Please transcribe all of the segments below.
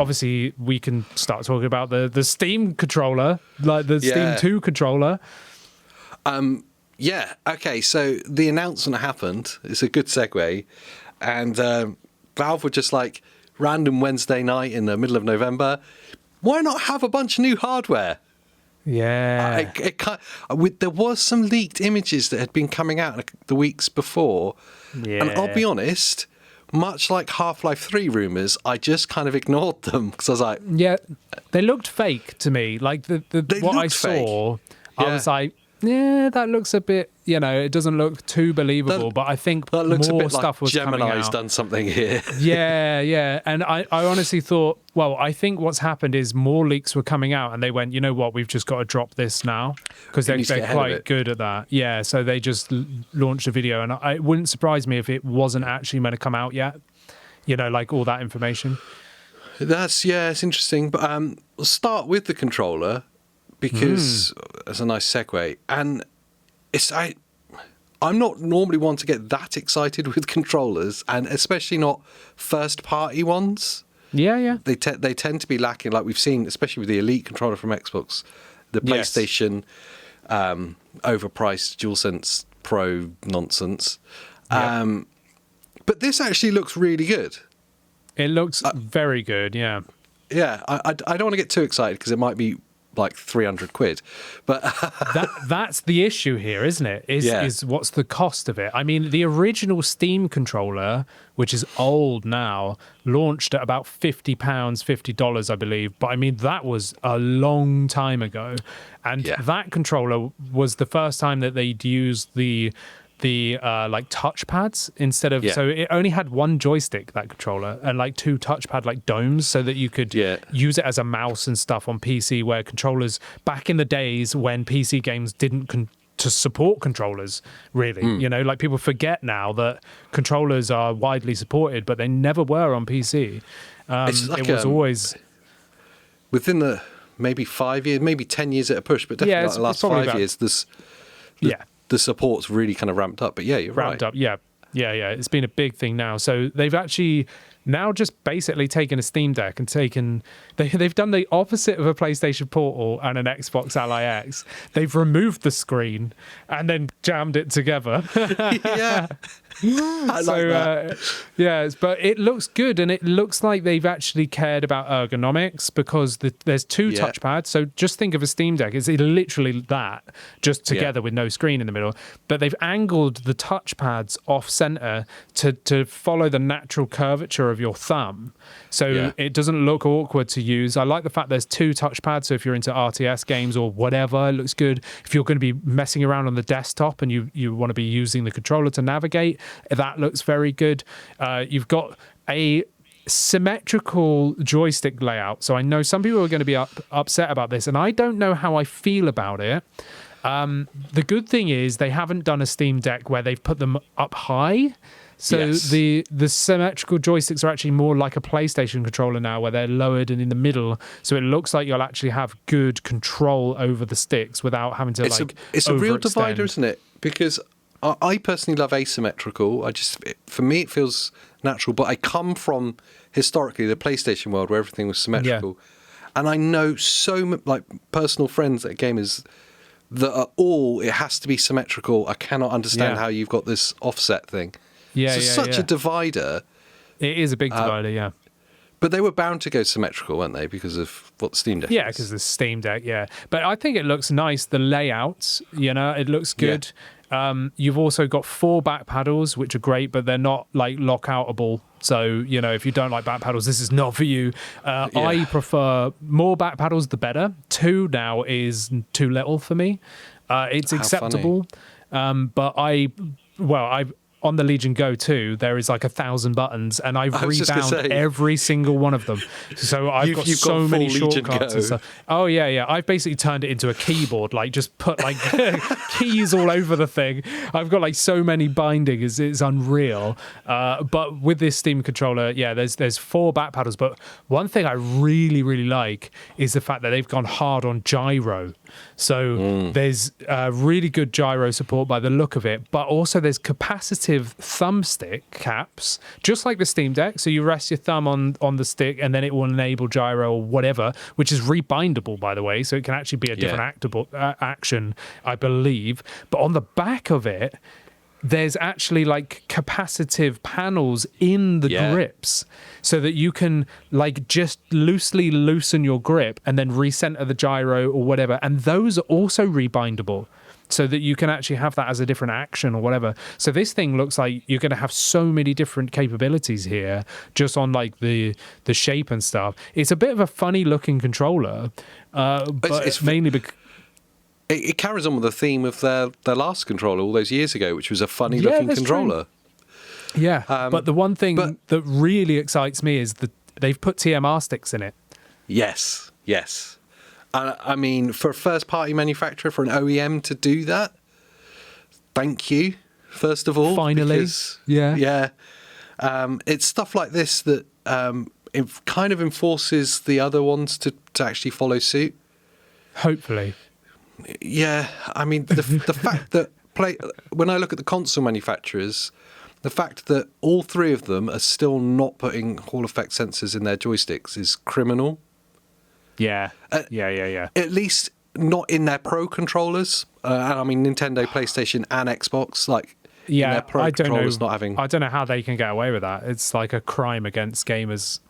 obviously we can start talking about the Steam controller, like the Steam 2 controller. Yeah. Okay. So the announcement happened. It's a good segue, and Valve were just like, random Wednesday night in the middle of November, why not have a bunch of new hardware? Yeah. There was some leaked images that had been coming out the weeks before, and I'll be honest, much like Half-Life 3 rumours, I just kind of ignored them because I was like... Yeah, they looked fake to me. Like, what I saw, I was like, yeah, that looks a bit, it doesn't look too believable, but I think that looks more a bit stuff like was coming out. Gemini's done something here. Yeah. And I honestly thought, well, I think what's happened is more leaks were coming out and they went, you know what, we've just got to drop this now because they're quite good at that. Yeah, so they just launched a video, and it wouldn't surprise me if it wasn't actually meant to come out yet, like all that information. It's interesting. But we'll start with the controller because it's a nice segue. And I'm not normally one to get that excited with controllers, and especially not first-party ones. Yeah. They tend to be lacking, like we've seen, especially with the Elite controller from Xbox, the PlayStation overpriced DualSense Pro nonsense. But this actually looks really good. It looks very good, yeah. Yeah, I don't want to get too excited because it might be like 300 quid, but that's the issue here, isn't it? Is what's the cost of it? I mean, the original Steam controller, which is old now, launched at about $50, I believe, but I mean that was a long time ago, and that controller was the first time that they'd used the like touchpads instead of so it only had one joystick, that controller, and like two touchpad like domes so that you could use it as a mouse and stuff on PC, where controllers back in the days when PC games didn't to support controllers really, like people forget now that controllers are widely supported, but they never were on PC. It was always within the maybe 5 years, maybe 10 years at a push, but definitely like the last 5 years the support's really kind of ramped up. But yeah, you're ramped right. Up, yeah. It's been a big thing now. So they've actually now just basically taken a Steam Deck and they've done the opposite of a PlayStation Portal and an Xbox Ally X. They've removed the screen and then jammed it together. Yeah. I like that. But it looks good, and it looks like they've actually cared about ergonomics because there's two touchpads. So just think of a Steam Deck. It's literally that, just together with no screen in the middle. But they've angled the touchpads off center to follow the natural curvature of your thumb. So it doesn't look awkward to use. I like the fact there's two touchpads. So if you're into RTS games or whatever, it looks good. If you're going to be messing around on the desktop and you want to be using the controller to navigate, that looks very good. You've got a symmetrical joystick layout. So I know some people are going to be upset about this, and I don't know how I feel about it. The good thing is they haven't done a Steam Deck where they've put them up high. So the symmetrical joysticks are actually more like a PlayStation controller now, where they're lowered and in the middle. So it looks like you'll actually have good control over the sticks without having to it's a real divider, isn't it? Because I personally love asymmetrical. For me, it feels natural. But I come from historically the PlayStation world where everything was symmetrical, and I know like personal friends that are gamers that are it has to be symmetrical. I cannot understand how you've got this offset thing. It's such a divider. It is a big divider, yeah. But they were bound to go symmetrical, weren't they? Because of what the Steam Deck is. Because the Steam Deck, But I think it looks nice. The layouts, it looks good. You've also got 4 back paddles, which are great, but they're not like lock-outable. So, if you don't like back paddles, this is not for you. I prefer more back paddles, the better. 2 now is too little for me. It's acceptable. But on the Legion Go 2, there is like 1,000 buttons, and I've rebound every single one of them. So I've got so many shortcuts and stuff. Oh, yeah. I've basically turned it into a keyboard, like just put like keys all over the thing. I've got like so many bindings, it's unreal. But with this Steam controller, there's 4 back paddles. But one thing I really, really like is the fact that they've gone hard on gyro. So there's really good gyro support by the look of it, but also there's capacity capacitive thumbstick caps, just like the Steam Deck. So you rest your thumb on the stick and then it will enable gyro or whatever, which is rebindable, by the way. So it can actually be a different action, I believe. But on the back of it, there's actually like capacitive panels in the grips so that you can like just loosely loosen your grip and then recenter the gyro or whatever. And those are also rebindable so that you can actually have that as a different action or whatever. So this thing looks like you're going to have so many different capabilities here just on like the shape and stuff. It's a bit of a funny looking controller, but it's mainly because it carries on with the theme of their last controller all those years ago, which was a funny-looking controller. True. Yeah, but the one thing that really excites me is that they've put TMR sticks in it. Yes. I mean, for a first-party manufacturer, for an OEM to do that, thank you, first of all. Finally, because, it's stuff like this that it kind of enforces the other ones to actually follow suit. Hopefully. Yeah, I mean, the fact that when I look at the console manufacturers, the fact that all three of them are still not putting Hall effect sensors in their joysticks is criminal. Yeah. At least not in their Pro controllers. And I mean, Nintendo, PlayStation, and Xbox, like, yeah, their Pro controllers not having. I don't know how they can get away with that. It's like a crime against gamers.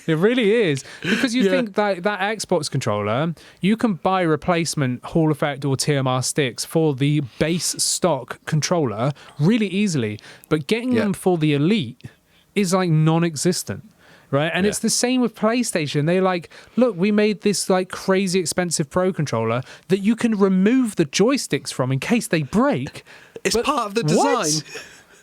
It really is. Because you think that Xbox controller, you can buy replacement Hall effect or TMR sticks for the base stock controller really easily. But getting them for the Elite is like non-existent. Right. And it's the same with PlayStation. They're like, look, we made this like crazy expensive Pro controller that you can remove the joysticks from in case they break. It's part of the design. What?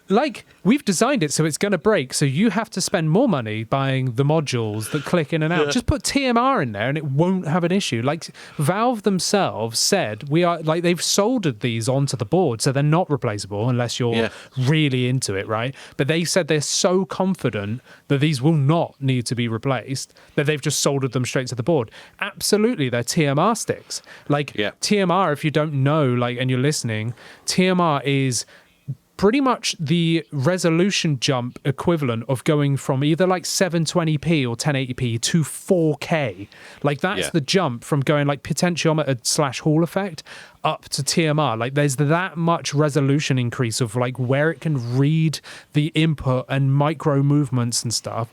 Like, we've designed it so it's going to break, so you have to spend more money buying the modules that click in and out. Just put TMR in there and it won't have an issue. Like, Valve themselves said, they've soldered these onto the board, so they're not replaceable unless you're really into it, right? But they said they're so confident that these will not need to be replaced that they've just soldered them straight to the board. Absolutely, they're TMR sticks. Like, TMR, if you don't know, like, and you're listening, TMR is pretty much the resolution jump equivalent of going from either like 720p or 1080p to 4K. Like that's the jump from going like potentiometer / Hall effect up to TMR. Like there's that much resolution increase of like where it can read the input and micro movements and stuff.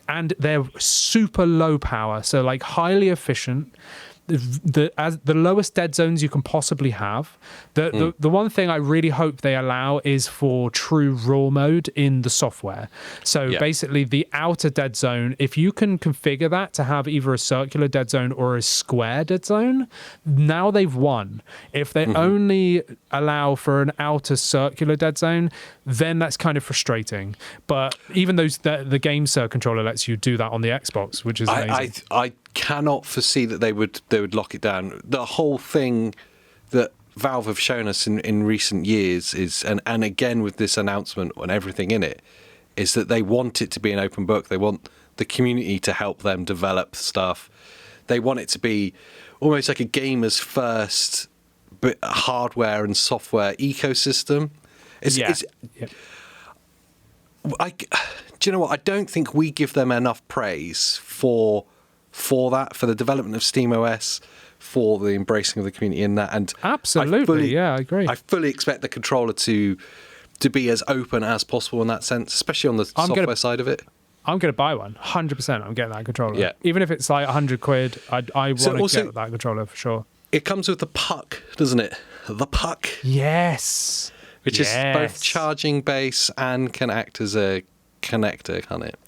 And they're super low power, so like highly efficient. The lowest dead zones you can possibly have. The one thing I really hope they allow is for true raw mode in the software. So basically the outer dead zone, if you can configure that to have either a circular dead zone or a square dead zone, now they've won. If they only allow for an outer circular dead zone, then that's kind of frustrating. But even though the GameSir controller lets you do that on the Xbox, which is amazing. I cannot foresee that they would lock it down. The whole thing that Valve have shown us in recent years is, and again with this announcement and everything in it, is that they want it to be an open book. They want the community to help them develop stuff. They want it to be almost like a gamer's first hardware and software ecosystem. Do you know what? I don't think we give them enough praise for that, for the development of SteamOS, for the embracing of the community in that. And absolutely, I agree. I fully expect the controller to be as open as possible in that sense, especially on the software side of it. I'm going to buy one, 100%. I'm getting that controller. Yeah. Even if it's like £100, I want to get that controller for sure. It comes with the puck, doesn't it? The puck. Yes. Which is both charging base and can act as a connector, can't it?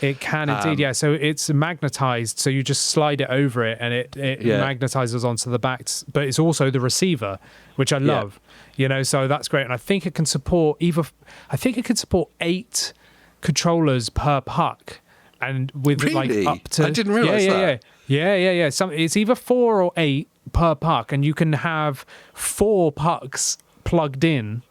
It can indeed, yeah. So it's magnetized, so you just slide it over it and it magnetizes onto the back. But it's also the receiver, which I love. You know, so that's great. And I think it can support 8 controllers per puck. And with like up to, I didn't realize that. Yeah. It's either 4 or 8 per puck, and you can have 4 pucks plugged in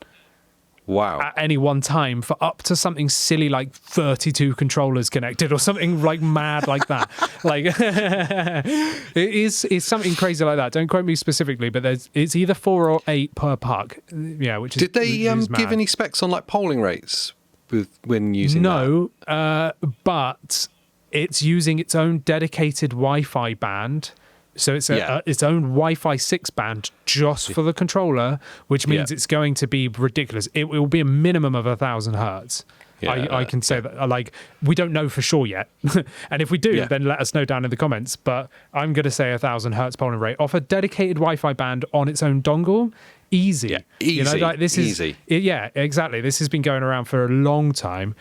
Wow. at any one time for up to something silly like 32 controllers connected or something like mad like that. Like it's something crazy like that. Don't quote me specifically, but it's either 4 or 8 per puck. Yeah, which is Did they is give mad. any specs on like polling rates when using that? No, but it's using its own dedicated Wi-Fi band. So it's its own Wi-Fi 6 band just for the controller, which means it's going to be ridiculous. It will be a minimum of 1,000 hertz. I can say that. Like, we don't know for sure yet, and if we do, then let us know down in the comments. But I'm going to say 1,000 hertz polling rate off a dedicated Wi-Fi band on its own dongle. Easy. Yeah, easy. You know, like this is easy. Yeah, exactly. This has been going around for a long time.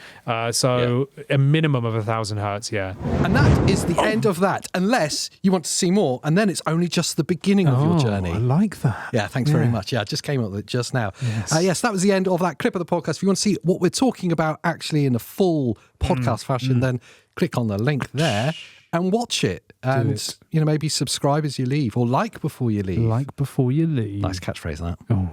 So a minimum of 1,000 hertz. Yeah. And that is the end of that, unless you want to see more, and then it's only just the beginning of your journey. I like that. Yeah, thanks very much. Yeah, I just came up with it just now. Yes. Yes, that was the end of that clip of the podcast. If you want to see what we're talking about actually in a full podcast fashion, then click on the link there and watch it. And, maybe subscribe as you leave or like before you leave. Like before you leave. Nice catchphrase, that. Oh.